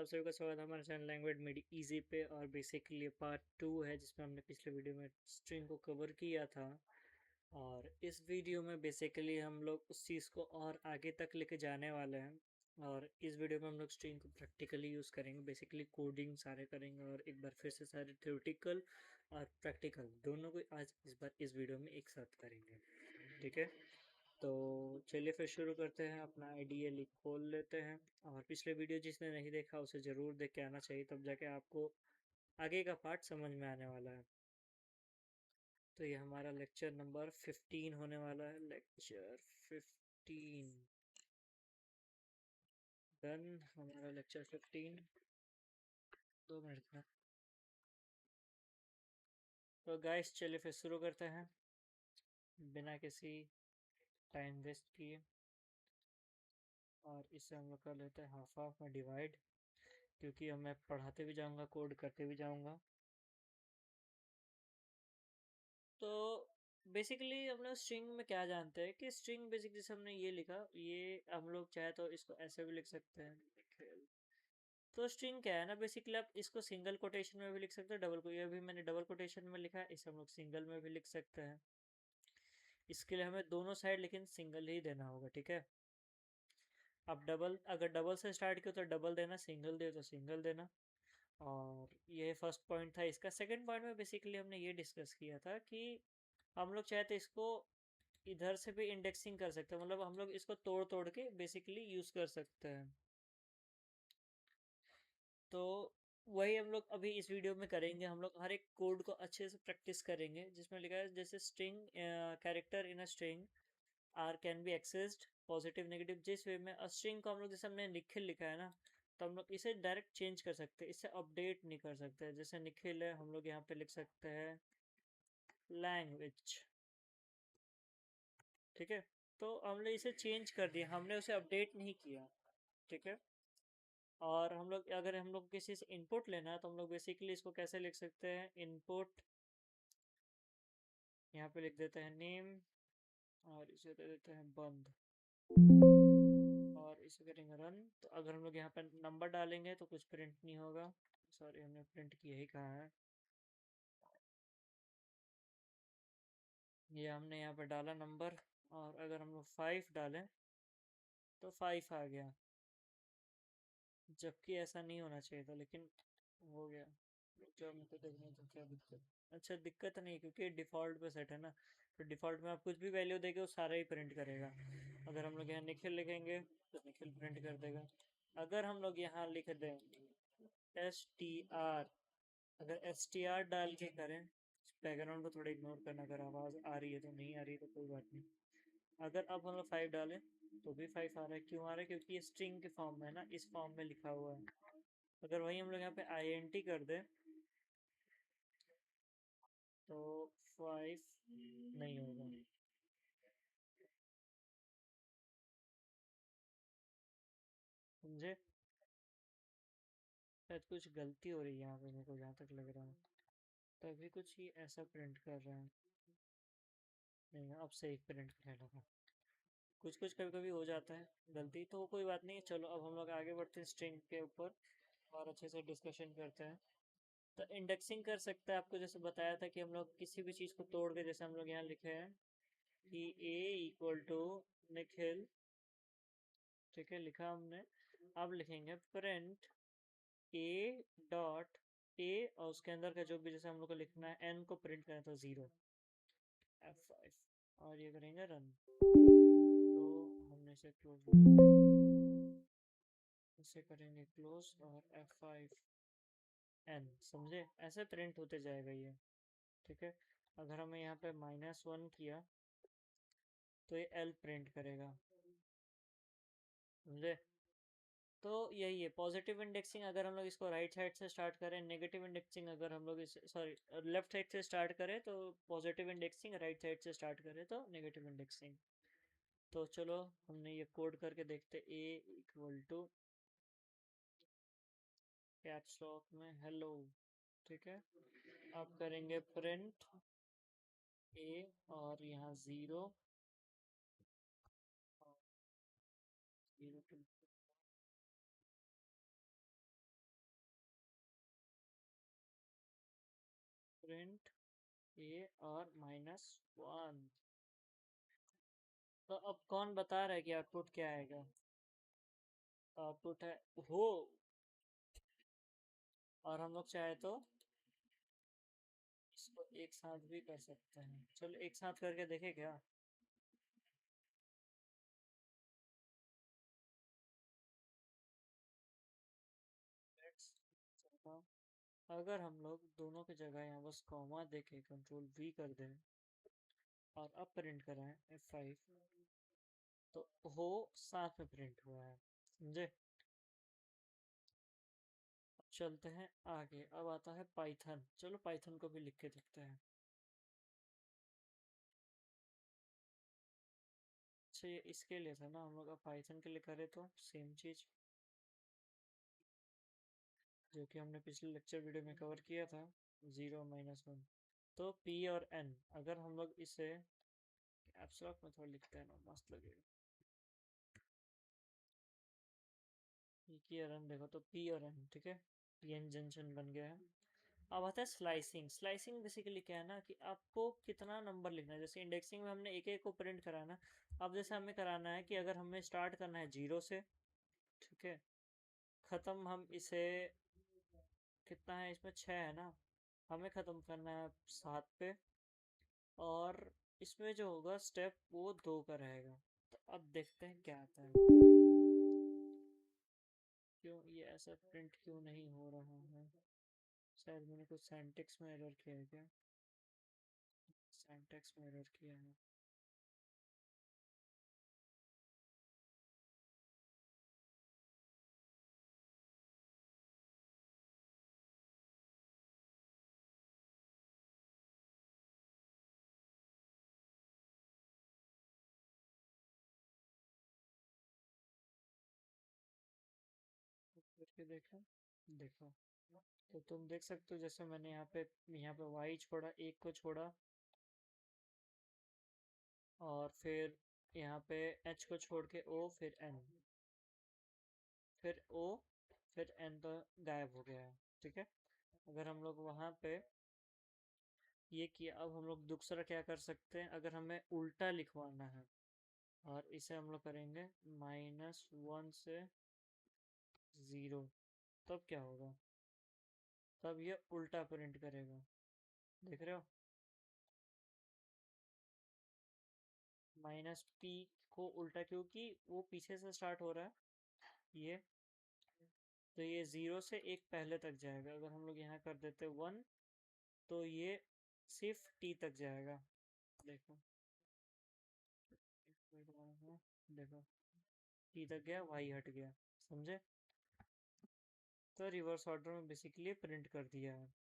आप सभी का स्वागत है हमारे चैनल लैंग्वेज मेडी इजी पे। और बेसिकली पार्ट 2 है जिसमें हमने पिछले वीडियो में स्ट्रिंग को कवर किया था। और इस वीडियो में बेसिकली हम लोग उस चीज़ को और आगे तक लेके जाने वाले हैं। और इस वीडियो में हम लोग स्ट्रिंग को प्रैक्टिकली यूज़ करेंगे, बेसिकली कोडिंग सारे करेंगे और एक बार फिर से सारे थ्योरेटिकल और प्रैक्टिकल दोनों को आज इस बार इस वीडियो में एक साथ करेंगे। ठीक है, तो चलिए फिर शुरू करते हैं। अपना आईडीएल खोल लेते हैं और पिछले वीडियो जिसने नहीं देखा उसे ज़रूर देख के आना चाहिए, तब जाके आपको आगे का पार्ट समझ में आने वाला है। तो ये हमारा लेक्चर नंबर 15 होने वाला है। Lecture 15 done. हमारा लेक्चर 15 2 मिनट का। तो गाइस चलिए फिर शुरू करते हैं बिना किसी टाइम वेस्ट किए। और इसे हम लोग कर लेते हैं हाफ हाफ में डिवाइड, क्योंकि अब मैं पढ़ाते भी जाऊंगा कोड करते भी जाऊंगा। तो बेसिकली हम लोग स्ट्रिंग में क्या जानते हैं कि स्ट्रिंग बेसिकली जैसे हमने ये लिखा, ये हम लोग चाहे तो इसको ऐसे भी लिख सकते हैं। तो स्ट्रिंग क्या है ना, बेसिकली आप इसको सिंगल कोटेशन में भी लिख सकते हो, डबल को, ये भी मैंने डबल कोटेशन में लिखा है, इसे हम लोग सिंगल में भी लिख सकते हैं। इसके लिए हमें दोनों साइड लेकिन सिंगल ही देना होगा। ठीक है, अब डबल, अगर डबल से स्टार्ट किया तो डबल देना, सिंगल दे तो सिंगल देना। और ये फर्स्ट पॉइंट था। इसका सेकंड पॉइंट में बेसिकली हमने ये डिस्कस किया था कि हम लोग चाहे तो इसको इधर से भी इंडेक्सिंग कर सकते हैं, मतलब हम लोग इसको तोड़ तोड़ के बेसिकली यूज कर सकते हैं। तो वही हम लोग अभी इस वीडियो में करेंगे। हम लोग हर एक कोड को अच्छे से प्रैक्टिस करेंगे, जिसमें लिखा है जैसे string character in a string are can be accessed positive negative. जिस वे में स्ट्रिंग को हम लोग जैसे हमने निखिल लिखा है ना, तो हम लोग इसे डायरेक्ट चेंज कर सकते हैं, इसे अपडेट नहीं कर सकते। जैसे निखिल है, हम लोग यहाँ पे लिख सकते हैं लैंग्वेज। ठीक है, तो हमने इसे चेंज कर दिया, हमने उसे अपडेट नहीं किया। ठीक है, और हम लोग अगर हम लोग किसी से इनपुट लेना है तो हम लोग बेसिकली इसको कैसे लिख सकते हैं, इनपुट, यहाँ पे लिख देते हैं नेम और इसे दे देते हैं बंद और इसे करेंगे रन। तो अगर हम लोग यहाँ पे नंबर डालेंगे तो कुछ प्रिंट नहीं होगा। सॉरी, हमने प्रिंट किया ही कहा है। ये हमने यहाँ पे डाला नंबर, और अगर हम लोग 5 डालें तो 5 आ गया, जबकि ऐसा नहीं होना चाहिए था, लेकिन हो गया। जो हमको देखना तो क्या दिक्कत, अच्छा दिक्कत नहीं, क्योंकि डिफ़ॉल्ट पे सेट है ना। तो डिफ़ॉल्ट में आप कुछ भी वैल्यू देंगे वो सारा ही प्रिंट करेगा। अगर हम लोग यहाँ निखिल लिखेंगे तो निखिल प्रिंट कर देगा। अगर हम लोग यहाँ लिख दें एस टी आर, अगर एस टी आर डाल के करें, बैकग्राउंड को थोड़ा इग्नोर करना, अगर आवाज़ आ रही है तो, नहीं आ रही तो कोई बात नहीं। अगर अब हम लोग 5 डालें तो भी 5 आ रहा है। क्यों आ रहा है? क्योंकि ये स्ट्रिंग के फॉर्म में है ना, इस फॉर्म में लिखा हुआ है। अगर वही हम लोग यहाँ पे आई एन टी कर दें तो 5 नहीं होगा। समझे? शायद कुछ गलती हो रही है यहाँ पे, मेरे को जहाँ तक लग रहा है। तभी कुछ ही ऐसा प्रिंट कर रहा है। नहीं, अब सही प्रिंट करने लगा। कुछ कुछ कभी कभी हो जाता है गलती, तो कोई बात नहीं। चलो अब हम लोग आगे बढ़ते हैं स्ट्रिंग के ऊपर और अच्छे से डिस्कशन करते हैं। तो इंडेक्सिंग कर सकते हैं, आपको जैसे बताया था कि हम लोग किसी भी चीज़ को तोड़ के, जैसे हम लोग यहाँ लिखे हैं कि a इक्वल टू निखिल। ठीक है, लिखा हमने। अब लिखेंगे प्रिंट a डॉट a, और उसके अंदर का जो भी, जैसे हम लोग को लिखना है n को प्रिंट करना था 0 F5, और ये करेंगे रन। तो हमने इसे क्लोज करेंगे, इसे करेंगे क्लोज और F5 n। समझे? ऐसे प्रिंट होते जाएगा ये। ठीक है, अगर हमें यहाँ पे -1 किया तो ये L प्रिंट करेगा। समझे? तो यही है पॉजिटिव इंडेक्सिंग। अगर हम लोग इसको राइट साइड से स्टार्ट करें, नेगेटिव इंडेक्सिंग अगर हम लोग इस, सॉरी, लेफ्ट साइड से स्टार्ट करें तो पॉजिटिव इंडेक्सिंग, राइट साइड से स्टार्ट करें तो नेगेटिव इंडेक्सिंग। तो चलो हमने ये कोड करके देखते। a equal to caps lock में हेलो। ठीक है, अब करेंगे प्रिंट a और यहाँ 0 और 0 टू प्रिंट ए और -1। तो अब कौन बता रहा है कि आउटपुट क्या आएगा? आउटपुट है हो। और हम लोग चाहे तो इसको एक साथ भी कर सकते हैं। चलो एक साथ करके देखें क्या। Let's चलो, अगर हम लोग दोनों की जगह यहाँ बस कॉमा देके कंट्रोल V कर दें और अब प्रिंट कराएं F5, तो हो साथ में प्रिंट हुआ है। समझे? अब चलते हैं आगे। अब आता है पाइथन। चलो पाइथन को भी लिख के देखते हैं। अच्छा ये इसके लिए था ना, हम लोग अब पाइथन के लिए करें तो सेम चीज जो कि हमने पिछले लेक्चर वीडियो में कवर किया था, 0 - 1। तो P और N अगर हम लोग इसे कैप्स लॉक में थोड़ा लिखते हैं ना, मस्त लगेगा। P की और N देखो तो P और N, ठीक है, PN जंक्शन बन गया है। अब आता है स्लाइसिंग। स्लाइसिंग बेसिकली क्या है ना कि आपको कितना नंबर लिखना है। जैसे इंडेक्सिंग में हमने एक एक को प्रिंट कराना। अब जैसे हमें कराना है कि अगर हमें स्टार्ट करना है 0 से, ठीक है, ख़त्म हम इसे, कितना है इसमें, 6 है ना, हमें ख़त्म करना है 7 पे। और इसमें जो होगा स्टेप वो 2 का रहेगा। तो अब देखते हैं क्या आता है। क्यों ये ऐसा प्रिंट क्यों नहीं हो रहा है? शायद मैंने कुछ सिंटैक्स में एरर किया है क्या? सिंटैक्स में एरर किया है। करके देखो, देखो। तो तुम देख सकते हो जैसे मैंने यहाँ पे y छोड़ा, एक को छोड़ा, और फिर यहाँ पे h को छोड़ के o, फिर n, फिर o, फिर n तो गायब हो गया है, ठीक है। अगर हम लोग वहाँ पे ये किया, अब हम लोग दूसरा क्या कर सकते हैं, अगर हमें उल्टा लिखवाना है और इसे हम लोग करेंगे -1 से 0, तब क्या होगा? तब ये उल्टा प्रिंट करेगा। देख रहे हो? -p को उल्टा, क्योंकि वो पीछे से स्टार्ट हो रहा है ये, तो ये 0 से एक पहले तक जाएगा। अगर हम लोग यहाँ कर देते 1, तो ये सिर्फ t तक जाएगा। देखो, देखो, t तक गया, y हट गया। समझे? तो रिवर्स ऑर्डर में बेसिकली प्रिंट कर दिया है।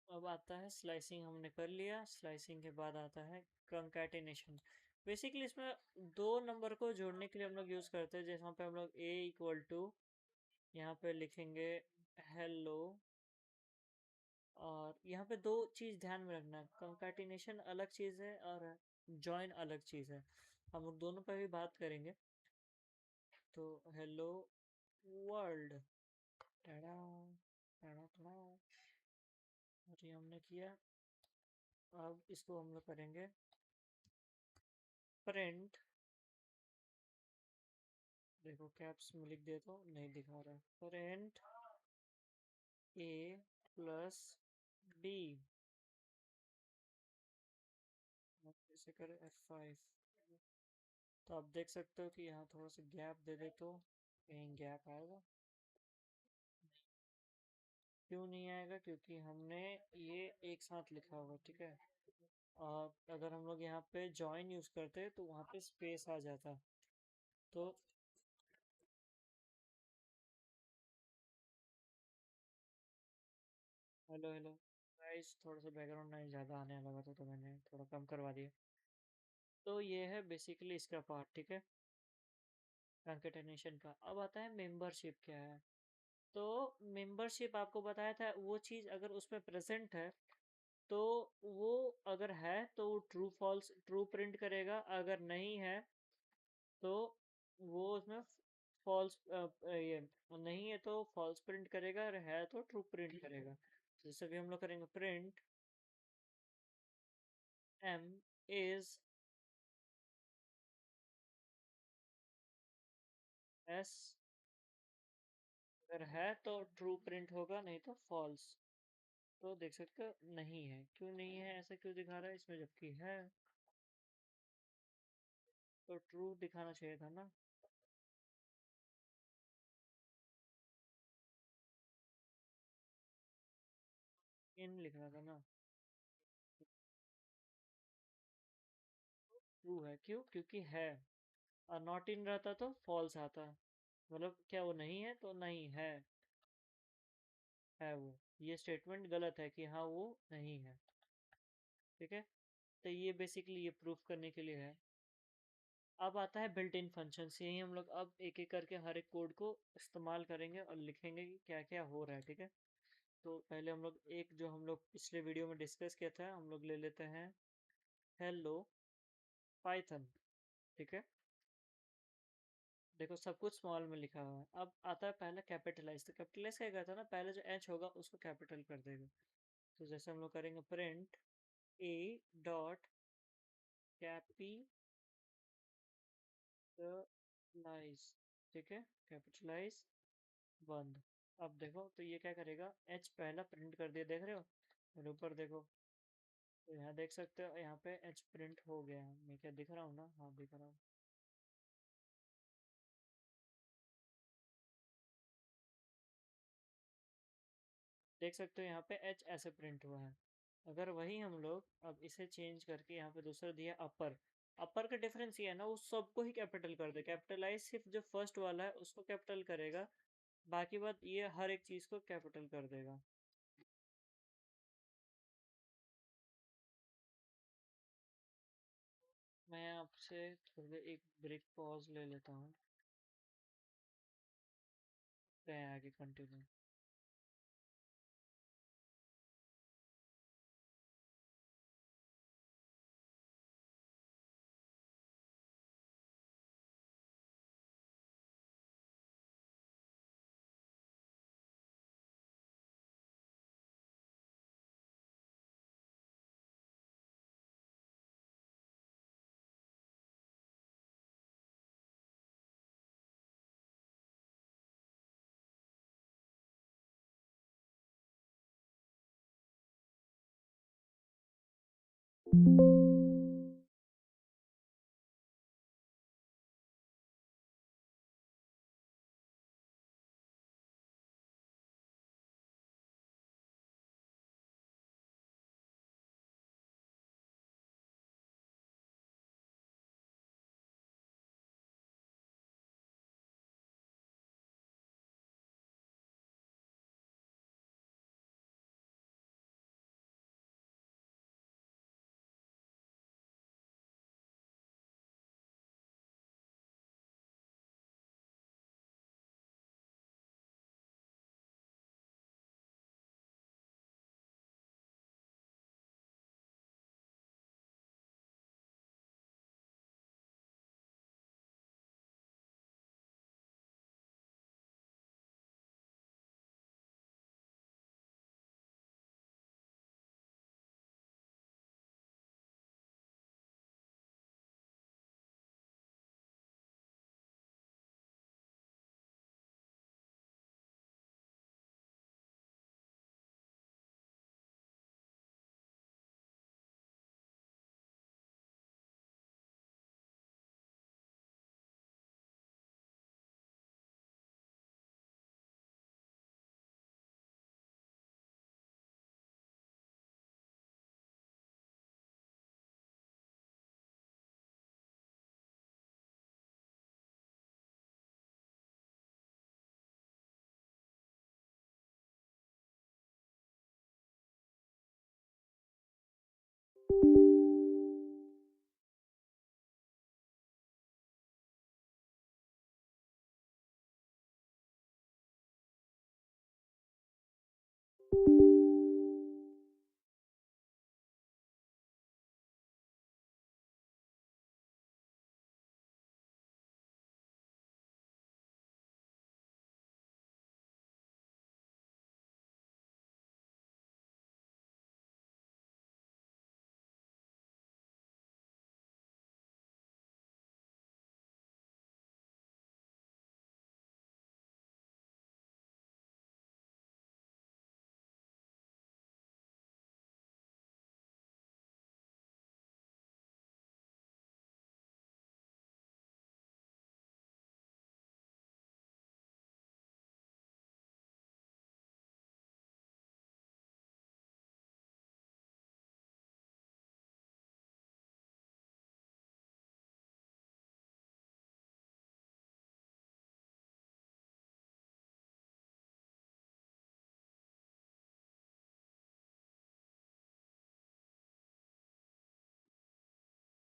अब आता है स्लाइसिंग, हमने कर लिया। स्लाइसिंग के बाद आता है कंकैटिनेशन। बेसिकली इसमें दो नंबर को जोड़ने के लिए हम लोग यूज़ करते हैं। जैसे यहाँ पे हम लोग a इक्वल टू, यहाँ पे लिखेंगे हेलो। और यहाँ पे दो चीज़ ध्यान में रखना है, कंकैटिनेशन अलग चीज़ है और जॉइन अलग चीज़ है। हम लोग दोनों पर भी बात करेंगे। तो hello world, ta-da ta-da ta-da, और ये हमने किया। अब इसको हम लोग करेंगे प्रिंट। देखो कैप्स में लिख दे तो नहीं दिखा रहा है। Print a plus b। इसे करें F5। तो आप देख सकते हो कि यहाँ थोड़ा सा गैप दे दे तो कहीं गैप आएगा। क्यों नहीं आएगा? क्योंकि हमने ये एक साथ लिखा होगा, ठीक है। और अगर हम लोग यहाँ पे जॉइन यूज करते तो वहाँ पे स्पेस आ जाता। तो हेलो हेलो गाइस, थोड़ा सा बैकग्राउंड नॉइज ज़्यादा आने लगा था तो मैंने थोड़ा कम करवा दिया। तो ये है बेसिकली इसका पार्ट, ठीक है, कंकेटेनेशन का। अब आता है मेंबरशिप क्या है। तो मेंबरशिप आपको बताया था, वो चीज़ अगर उसमें प्रेजेंट है तो वो, अगर है तो वो ट्रू फॉल्स ट्रू प्रिंट करेगा, अगर नहीं है तो वो उसमें फॉल्स ये नहीं है तो फॉल्स प्रिंट करेगा, और है तो ट्रू प्रिंट करेगा। जैसे भी हम लोग करेंगे प्रिंट m is s, अगर है तो ट्रू प्रिंट होगा, नहीं तो फॉल्स। तो देख सकते हो नहीं है, क्यों नहीं है, ऐसा क्यों दिखा रहा है इसमें जबकि है? तो ट्रू दिखाना चाहिए था ना। इन लिखना था ना। ट्रू है, क्यों? क्योंकि है। और नॉट इन रहता तो फॉल्स आता। मतलब क्या वो नहीं है? तो नहीं है, है वो। ये स्टेटमेंट गलत है कि हाँ वो नहीं है। ठीक है, तो ये बेसिकली ये प्रूफ करने के लिए है। अब आता है बिल्ट इन फंक्शंस। यही हम लोग अब एक एक करके हर एक कोड को इस्तेमाल करेंगे और लिखेंगे कि क्या क्या हो रहा है। ठीक है, तो पहले हम लोग एक जो हम लोग पिछले वीडियो में डिस्कस किया था, हम लोग ले लेते हैं हेलो पाइथन। ठीक है, देखो सब कुछ स्मॉल में लिखा हुआ है। अब आता है पहला कैपिटलाइज। तो कैपिटलाइज क्या करता है ना, पहले जो एच होगा उसको कैपिटल कर देगा। तो जैसे हम लोग करेंगे प्रिंट ए डॉट कैपिटलाइज। ठीक है, कैपिटलाइज बंद। अब देखो तो ये क्या करेगा, एच पहला प्रिंट कर दिया, देख रहे हो? और ऊपर देखो, तो यहाँ देख सकते हो, यहाँ पे एच प्रिंट हो गया है। मैं क्या दिख रहा हूँ ना? हाँ दिख रहा हूँ। देख सकते हो यहाँ पे एच ऐसे प्रिंट हुआ है। अगर वही हम लोग अब इसे चेंज करके यहाँ पे दूसरा दिया अपर। अपर का डिफरेंस ये है ना, वो सबको ही कैपिटल कर दे। कैपिटलाइज सिर्फ जो फर्स्ट वाला है उसको कैपिटल करेगा, बाकी बात ये हर एक चीज को कैपिटल कर देगा। मैं आपसे थोड़ी देर एक ब्रेक पॉज ले लेता हूँ, फिर आगे कंटिन्यू।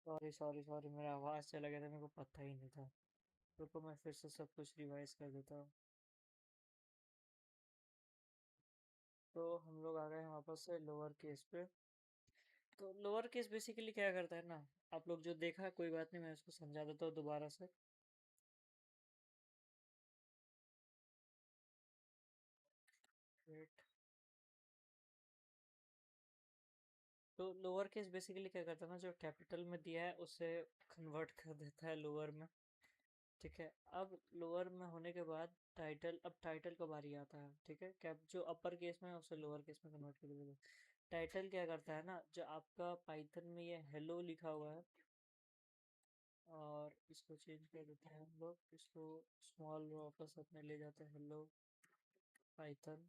सॉरी सॉरी सॉरी, मेरा आवाज़ चला गया था, मेरे को पता ही नहीं था। रुको मैं फिर से सब कुछ रिवाइज कर देता हूँ। तो हम लोग आ गए हैं वापस से लोअर केस पे। तो लोअर केस बेसिकली क्या करता है ना, आप लोग जो देखा है, कोई बात नहीं, मैं इसको समझा देता हूँ दोबारा से। Wait। तो लोअर केस बेसिकली क्या करता है ना, जो कैपिटल में दिया है उसे कन्वर्ट कर देता है लोअर में। ठीक है। अब लोअर में होने के बाद टाइटल, अब टाइटल का बारी आता है। ठीक है, कैप जो अपर केस में है उसे लोअर केस में कन्वर्ट कर देता है। टाइटल क्या करता है ना, जो आपका पाइथन में ये हेलो लिखा हुआ है, और इसको चेंज कर देते हैं हम लोग, इसको स्मॉल वापस अपने ले जाते हैं, हेलो पाइथन।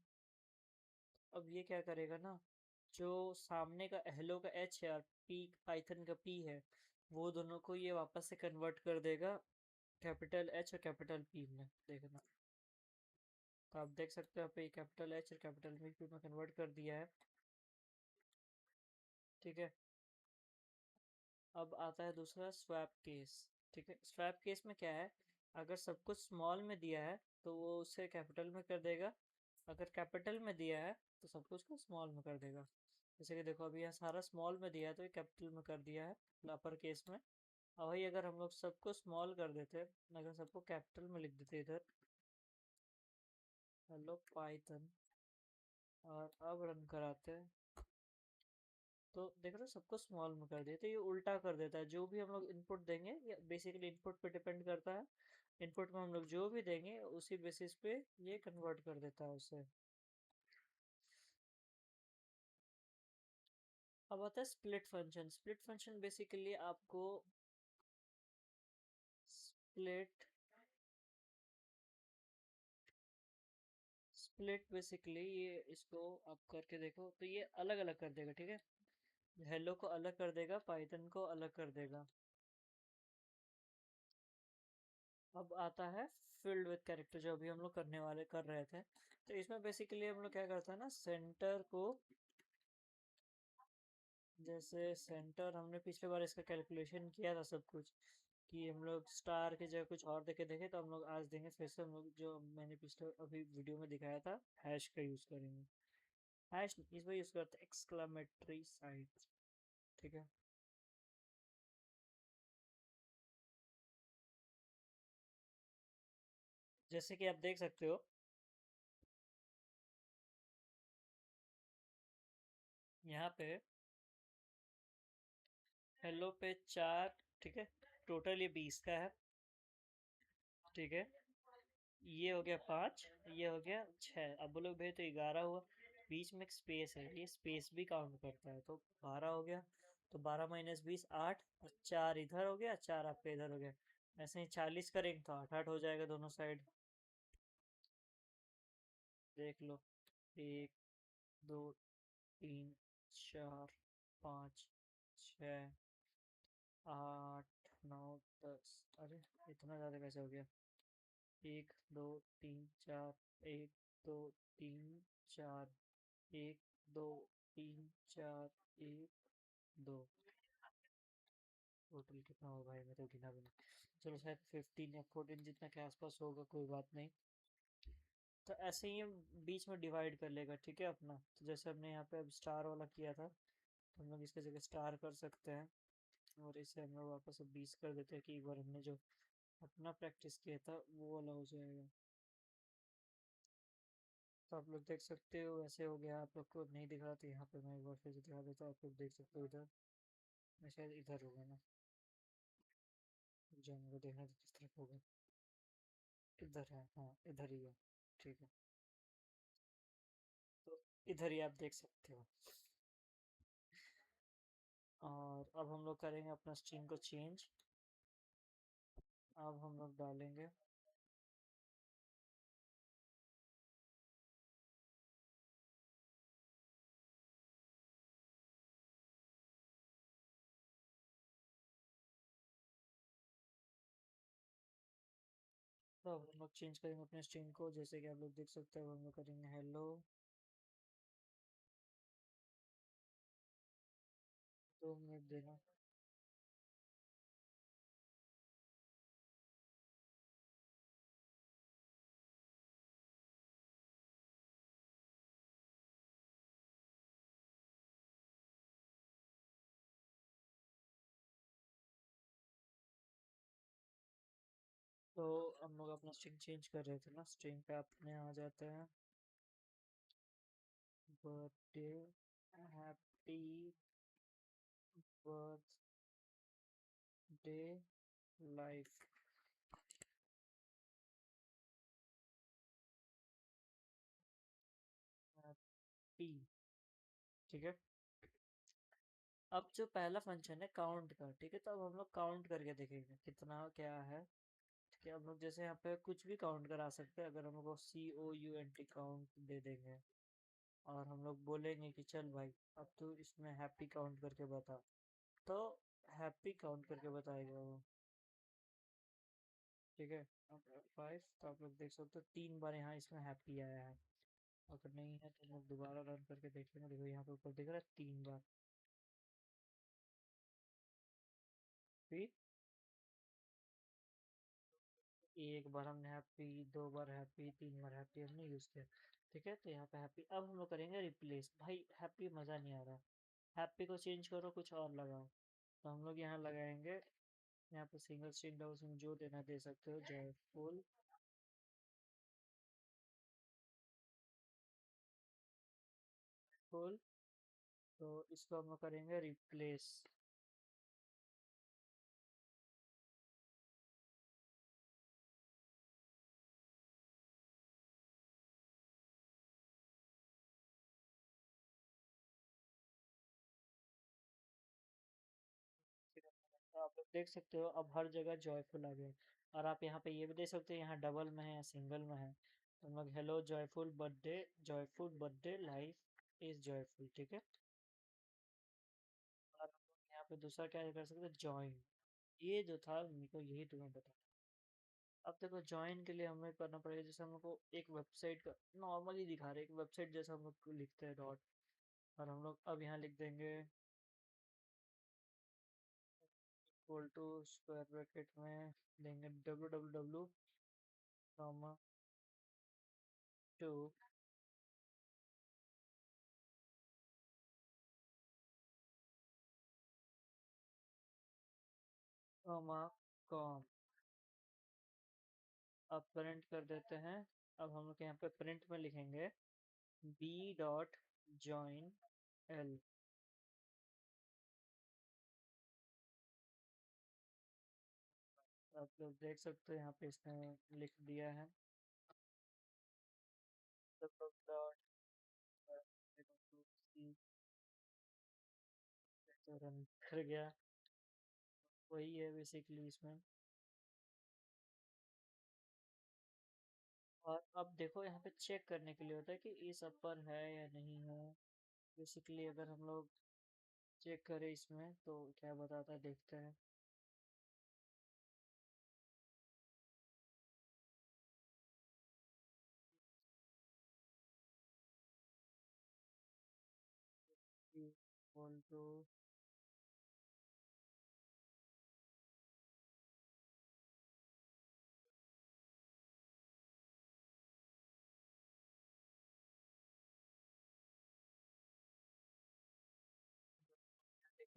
अब ये क्या करेगा ना, जो सामने का हेलो का एच है और पी पाइथन का पी है, वो दोनों को ये वापस से कन्वर्ट कर देगा कैपिटल एच और कैपिटल पी में। देखना, तो आप देख सकते हो यहाँ पे कैपिटल एच और कैपिटल पी में कन्वर्ट कर दिया है। ठीक है। अब आता है दूसरा स्वैप केस। ठीक है, स्वैप केस में क्या है, अगर सब कुछ स्मॉल में दिया है तो वो उसे कैपिटल में कर देगा, अगर कैपिटल में दिया है तो सब कुछ को स्मॉल में कर देगा। जैसे कि देखो, अभी यहाँ सारा स्मॉल में दिया है तो ये कैपिटल में कर दिया है अपर केस में। अब वही अगर हम लोग सबको स्मॉल कर देते, अगर सबको कैपिटल में लिख देते इधर, हेलो पाइथन, और अब रन कराते हैं, तो देख रहे हो सबको स्मॉल में कर दिया। तो ये उल्टा कर देता है, जो भी हम लोग इनपुट देंगे, ये बेसिकली इनपुट पे डिपेंड करता है। इनपुट में हम लोग जो भी देंगे उसी बेसिस पे ये कन्वर्ट कर देता है उसे। अब आता है split function. Split function basically आपको स्प्लिट स्प्लिट बेसिकली ये, इसको आप करके देखो तो ये अलग अलग कर देगा। ठीक है, हेलो को अलग कर देगा, पाइथन को अलग कर देगा। अब आता है फिल्ड विद कैरेक्टर, जो अभी हम लोग करने वाले कर रहे थे। तो इसमें बेसिकली हम लोग क्या करते हैं ना, सेंटर को, जैसे सेंटर हमने पिछले बार इसका कैलकुलेशन किया था सब कुछ, कि हम लोग स्टार की जगह कुछ और देखे देखे, तो हम लोग आज देंगे फिर से, हम लोग जो मैंने पिछले अभी वीडियो में दिखाया था, हैश का यूज करेंगे। हैश इस बार यूज करते हैं एक्सक्लामेटरी साइन। ठीक है। जैसे कि आप देख सकते हो यहाँ पे हेलो पे 4। ठीक है, टोटल ये 20 का है। ठीक है, ये हो गया 5, ये हो गया 6, अब बोलो भाई तो 11 हुआ। बीच में एक स्पेस है, ये स्पेस भी काउंट करता है, तो 12 हो गया। तो 12 माइनस 20 8, और 4 इधर हो गया, 4 आपका इधर हो गया। ऐसे ही 40 करेंगे तो 8 8 हो जाएगा दोनों साइड। देख लो, 1 2 3 4 5 6 8 9 10। अरे इतना ज़्यादा कैसे हो गया, 1 2 3 4, 1 2 3 4, 1 2 3 4 1 2। टोटल कितना होगा भाई, मैं तो गिना भी नहीं। चलो शायद 15 या 14 जितना के आसपास होगा, कोई बात नहीं। तो ऐसे ही हम बीच में डिवाइड कर लेगा। ठीक है अपना, तो जैसे हमने यहाँ पे अब स्टार वाला किया था, तो हम लोग इसके जगह स्टार कर सकते हैं, और इसे हम लोग वापस अब 20 कर देते हैं, कि एक बार हमने जो अपना प्रैक्टिस किया था वो वाला हो जाएगा। तो आप लोग देख सकते हो वैसे हो गया। आप लोग को नहीं दिख रहा तो यहाँ पे मैं एक बार फिर से दिखा देता हूँ, आप लोग देख सकते हो इधर। मैं शायद इधर होगा ना, जो मेरे को देखना था किस तरफ होगा। इधर है, हाँ इधर ही है। ठीक है, तो इधर ही आप देख सकते हो। और अब हम लोग करेंगे अपना स्ट्रिंग को चेंज। अब हम लोग डालेंगे, तो अब हम लोग चेंज करेंगे अपने स्ट्रिंग को, जैसे कि आप लोग देख सकते हो हम लोग करेंगे हेलो। 2 मिनट देना। तो हम लोग अपना स्ट्रिंग चेंज कर रहे थे ना, स्ट्रिंग पे अपने आ जाते हैं birthday, happy birthday life, happy. ठीक है। अब जो पहला फंक्शन है काउंट का, ठीक है, तो अब हम लोग काउंट करके देखेंगे कितना क्या है। ठीक है, हम लोग जैसे यहाँ पे कुछ भी काउंट करा सकते हैं, अगर हम लोग को COUNT काउंट दे देंगे और हम लोग बोलेंगे कि चल भाई अब तू इसमें हैप्पी काउंट करके बता, तो हैप्पी काउंट करके बताएगा वो। ठीक है। अब 5, तो आप लोग देख सकते हो 3 बार यहाँ इसमें हैप्पी आया है। अगर नहीं है तो हम लोग दोबारा रन करके देखेंगे, देखो यहाँ पे ऊपर दिख रहा है 3 बार। फिर 1 बार हमने हैप्पी, 2 बार हैप्पी, 3 बार हैप्पी हमने यूज किया। ठीक है, तो यहाँ पे हैप्पी। अब हम लोग करेंगे रिप्लेस। भाई हैप्पी मजा नहीं आ रहा, हैप्पी को चेंज करो, कुछ और लगाओ। तो हम लोग यहाँ लगाएंगे, यहाँ पे सिंगल स्ट्रिंग डबल स्ट्रिंग जो देना दे सकते हो, जयफुल फुल। तो इसको हम लोग करेंगे रिप्लेस। तो आप लोग देख सकते हो अब हर जगह जॉयफुल आ गया। और आप यहाँ पे ये भी देख सकते हो यहाँ डबल में है या सिंगल में है। तो हम लोग hello joyful birthday life is joyful. ठीक है। और हम लोग यहाँ पे दूसरा क्या कर सकते हैं, ज्वाइन। ये जो था मेरे को यही तुम्हें बता। अब देखो ज्वाइन के लिए हमें करना पड़ेगा, जैसे हम लोग को एक वेबसाइट का नॉर्मली दिखा रहे हैं, एक वेबसाइट जैसा हम लोग लिखते हैं डॉट, और हम लोग अब यहाँ लिख देंगे इक्वल टू स्क्वायर ब्रैकेट में देंगे www comma two comma com. अब प्रिंट कर देते हैं। अब हम लोग यहाँ पे प्रिंट में लिखेंगे b.join l। आप लोग देख सकते हो यहाँ पे इसने लिख दिया है। सब लोग डॉट रन कर गया। वही है बेसिकली इसमें। और अब देखो यहाँ पे चेक करने के लिए होता है कि इस अपर है या नहीं है। बेसिकली अगर हम लोग चेक करें इसमें तो क्या बताता है, देखते हैं। Equal to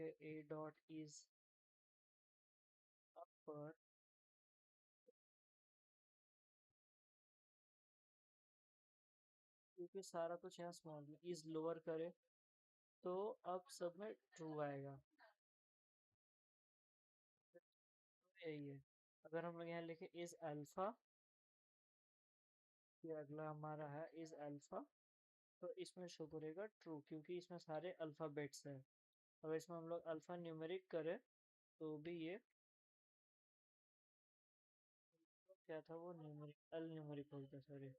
a dot is upper, क्योंकि सारा कुछ यहाँ स्मॉल में इज लोअर करे तो अब सब में ट्रू आएगा। तो यही है। अगर हम लोग यहाँ लिखे इज अल्फा, फिर अगला हमारा है इज अल्फा, तो इसमें शो करेगा ट्रू, क्योंकि इसमें सारे अल्फाबेट्स हैं। अगर इसमें हम लोग अल्फा न्यूमेरिक करें तो भी ये क्या था, वो न्यूमेरिक अल न्यूमेरिक बोलते, सॉरी।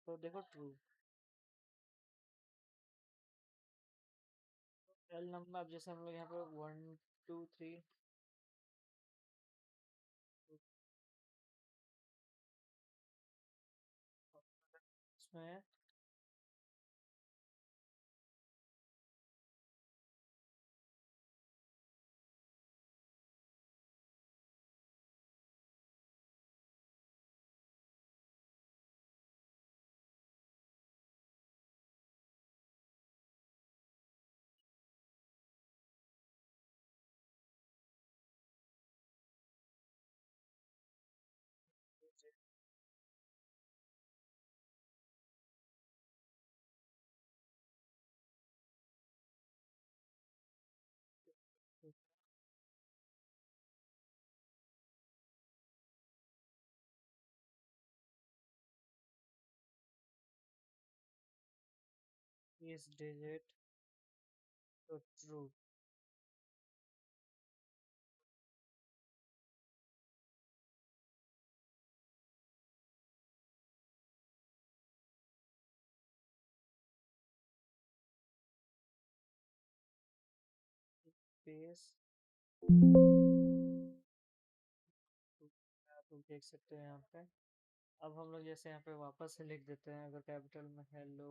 तो देखो ट्रू। एल नंबर, अब जैसे हम लोग यहाँ पे 1 2 3 इसमें इस डिजिट तो ट्रू। स्पेस आप लोग देख सकते हैं यहाँ पे। अब हम लोग जैसे यहाँ पे वापस से लिख देते हैं, अगर कैपिटल में हेलो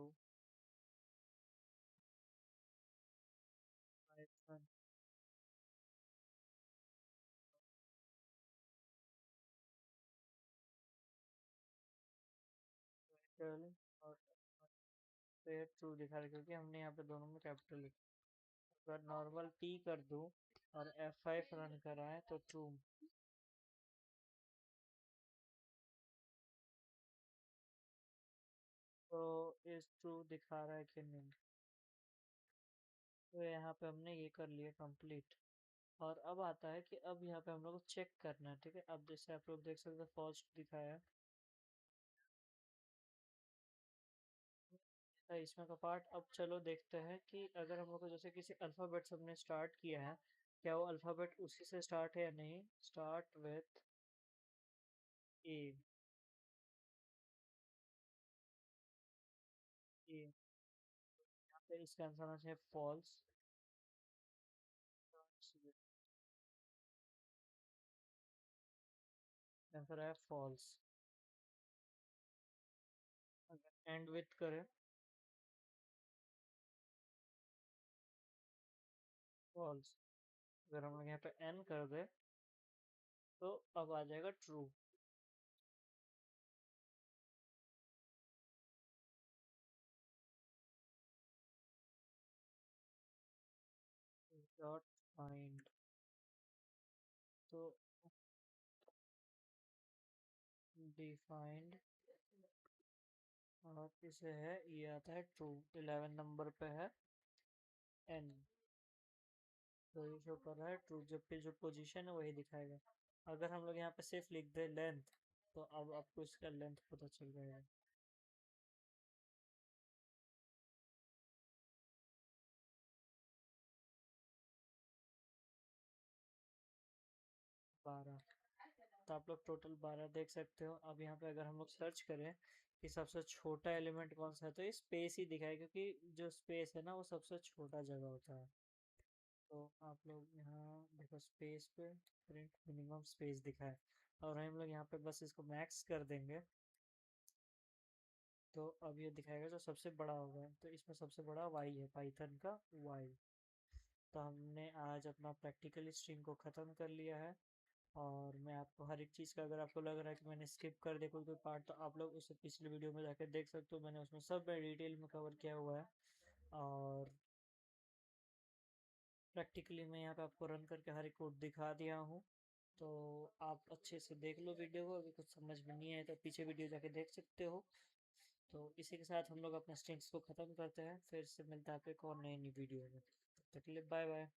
पाइथन कैपिटल और फिर ट्रू दिखा रहा है, क्योंकि हमने यहाँ पे दोनों में कैपिटल लिखा। अगर नॉर्मल टी कर दूँ और F5 रन कराएं तो ट्रू। तो इस ट्रू दिखा रहा है कि नहीं। तो यहाँ पे हमने ये कर लिया कंप्लीट। और अब आता है कि अब यहाँ पे हम लोग को चेक करना है, ठीक है। अब जैसे आप लोग देख सकते हैं फॉल्स दिखाया है। इसमें का पार्ट अब चलो देखते हैं कि अगर हम लोग को जैसे किसी अल्फ़ाबेट से हमने स्टार्ट किया है, क्या वो अल्फ़ाबेट उसी से स्टार्ट है या नहीं। स्टार्ट विथ ए। ए यहाँ पे इसका आंसर आना चाहिए फॉल्स। आंसर है फॉल्स। अगर एंड विथ करें फॉल्स। अगर हम लोग यहाँ पे एन कर दे तो अब आ जाएगा ट्रू। डॉट फाइंड तो डिफाइंड और इसे है ये आता है ट्रू। 11 नंबर पे है एन। तो ये शो कर रहा है ट्रू, जबकि जो पोजीशन है वही दिखाएगा। अगर हम लोग यहाँ पे सिर्फ लिख दे लेंथ तो अब आपको इसका लेंथ पता चल जाएगा। 12। तो आप लोग टोटल 12 देख सकते हो। अब यहाँ पे अगर हम लोग सर्च करें कि सबसे छोटा एलिमेंट कौन सा है तो ये स्पेस ही दिखाएगा, क्योंकि जो स्पेस है ना वो सबसे छोटा जगह होता है। तो आप लोग यहाँ देखो स्पेस पे प्रिंट मिनिमम स्पेस दिखा है, और हम लोग यहाँ पे बस इसको मैक्स कर देंगे तो अब ये दिखाएगा जो सबसे बड़ा होगा। तो इसमें सबसे बड़ा वाई है, पाइथन का वाई। तो हमने आज अपना प्रैक्टिकल स्ट्रिंग को ख़त्म कर लिया है। और मैं आपको हर एक चीज़ का, अगर आपको लग रहा है कि मैंने स्किप कर दिया कोई कोई पार्ट, तो आप लोग उसे पिछले वीडियो में जाकर देख सकते हो। मैंने उसमें सब में डिटेल में कवर किया हुआ है। और प्रैक्टिकली मैं यहाँ पे आपको रन करके हर एक कोड दिखा दिया हूँ। तो आप अच्छे से देख लो वीडियो को। अगर कुछ समझ में नहीं आए तो पीछे वीडियो जाके देख सकते हो। तो इसी के साथ हम लोग अपने स्ट्रिंग्स को ख़त्म करते हैं। फिर से मिलता है आपको एक और नई वीडियो में। तब तक के लिए बाय बाय।